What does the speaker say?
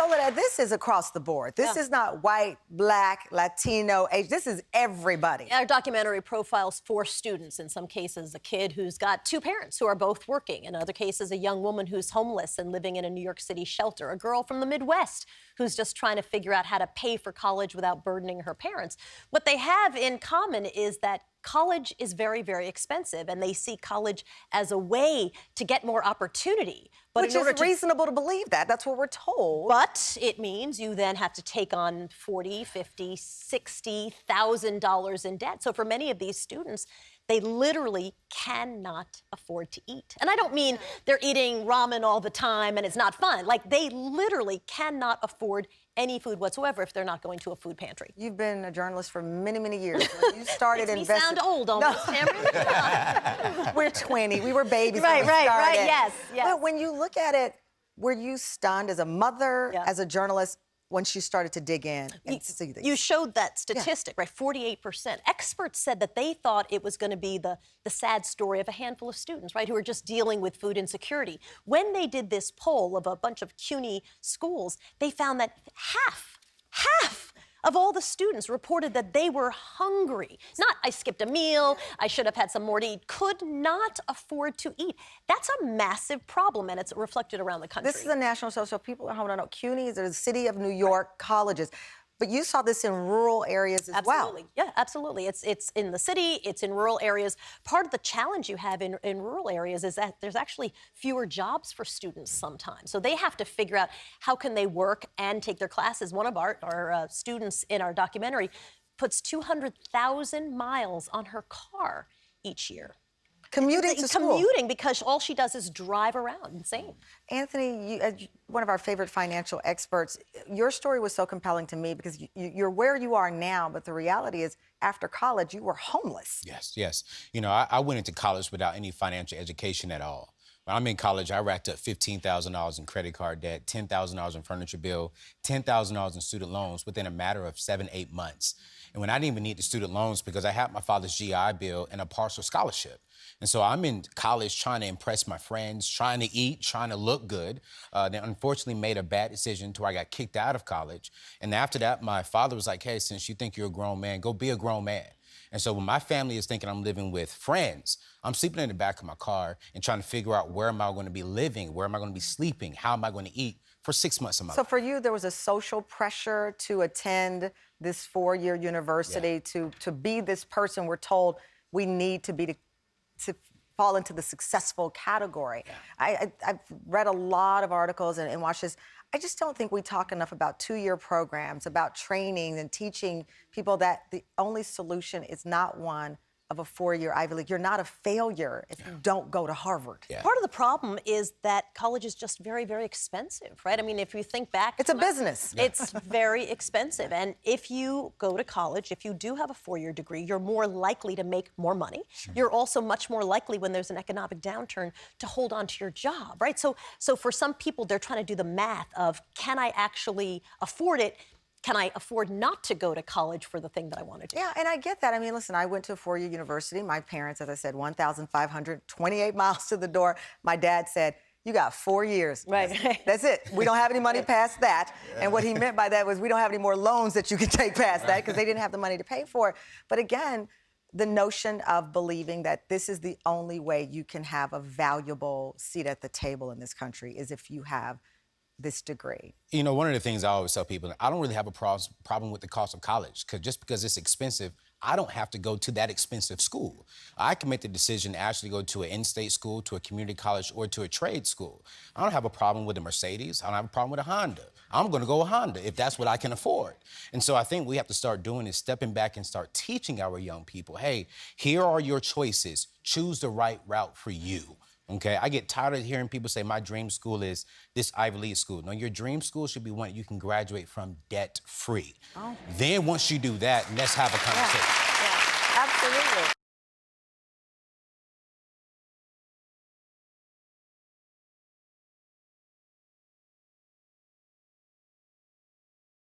Soledad, this is across the board. This is not white, black, Latino, age. This is everybody. Our documentary profiles 4 students. In some cases, a kid who's got 2 parents who are both working. In other cases, a young woman who's homeless and living in a New York City shelter. A girl from the Midwest who's just trying to figure out how to pay for college without burdening her parents. What they have in common is that college is very, very expensive, and they see college as a way to get more opportunity. But Which is reasonable to believe that. That's what we're told. But it means you then have to take on $40,000, $50,000, $60,000 in debt. So for many of these students, they literally cannot afford to eat. And I don't mean they're eating ramen all the time and it's not fun. Like, they literally cannot afford any food whatsoever if they're not going to a food pantry. You've been a journalist for many, many years. When you started investing. You sound old almost, Tamron. We're 20. We were babies right, when we started. Right, yes. But when you look at it, were you stunned as a mother, as a journalist, when she started to dig in and see these? You showed that statistic, right? 48%. Experts said that they thought it was going to be the sad story of a handful of students, right, who are just dealing with food insecurity. When they did this poll of a bunch of CUNY schools, they found that half of all the students reported that they were hungry. Not, I skipped a meal, I should have had some more to eat, could not afford to eat. That's a massive problem, and it's reflected around the country. This is a national show, so people at home don't know. CUNY is the city of New York colleges. But you saw this in rural areas as well. Yeah, absolutely. It's in the city, it's in rural areas. Part of the challenge you have in rural areas is that there's actually fewer jobs for students sometimes. So they have to figure out how can they work and take their classes. One of our students in our documentary puts 200,000 miles on her car each year. Commuting to school. Commuting because all she does is drive around. Insane. Anthony, you, as one of our favorite financial experts, your story was so compelling to me because you're where you are now, but the reality is after college, you were homeless. Yes. You know, I went into college without any financial education at all. When I'm in college, I racked up $15,000 in credit card debt, $10,000 in furniture bill, $10,000 in student loans within a matter of 7-8 months. And when I didn't even need the student loans because I had my father's GI Bill and a partial scholarship. And so I'm in college trying to impress my friends, trying to eat, trying to look good. Then unfortunately made a bad decision to where I got kicked out of college. And after that, my father was like, hey, since you think you're a grown man, go be a grown man. And so when my family is thinking I'm living with friends, I'm sleeping in the back of my car and trying to figure out where am I going to be living, where am I going to be sleeping, how am I going to eat for 6 months of my life. So for you, there was a social pressure to attend this 4-year university, to be this person we're told we need to be to fall into the successful category. I've read a lot of articles and watched this. I just don't think we talk enough about 2-year programs, about training and teaching people that the only solution is not one of a 4-year Ivy League. You're not a failure if you don't go to Harvard. Part of the problem is that college is just very, very expensive, right? I mean, if you think back... It's a business. It's very expensive. And if you go to college, if you do have a 4-year degree, you're more likely to make more money. You're also much more likely when there's an economic downturn to hold on to your job, right? So for some people, they're trying to do the math of, can I actually afford it? Can I afford not to go to college for the thing that I want to do? Yeah, and I get that. I mean, listen, I went to a 4-year university. My parents, as I said, 1,528 miles to the door. My dad said, you got 4 years. Right. That's it. We don't have any money past that. And what he meant by that was we don't have any more loans that you can take past that because they didn't have the money to pay for it. But again, the notion of believing that this is the only way you can have a valuable seat at the table in this country is if you have this degree. You know, one of the things I always tell people, I don't really have a problem with the cost of college, because just because it's expensive, I don't have to go to that expensive school. I can make the decision to actually go to an in-state school, to a community college, or to a trade school. I don't have a problem with a Mercedes. I don't have a problem with a Honda. I'm going to go a Honda if that's what I can afford. And so I think we have to start doing is stepping back and start teaching our young people, hey, here are your choices. Choose the right route for you. Okay, I get tired of hearing people say my dream school is this Ivy League school. No, your dream school should be one you can graduate from debt-free. Then once you do that, let's have a conversation. Yeah, absolutely.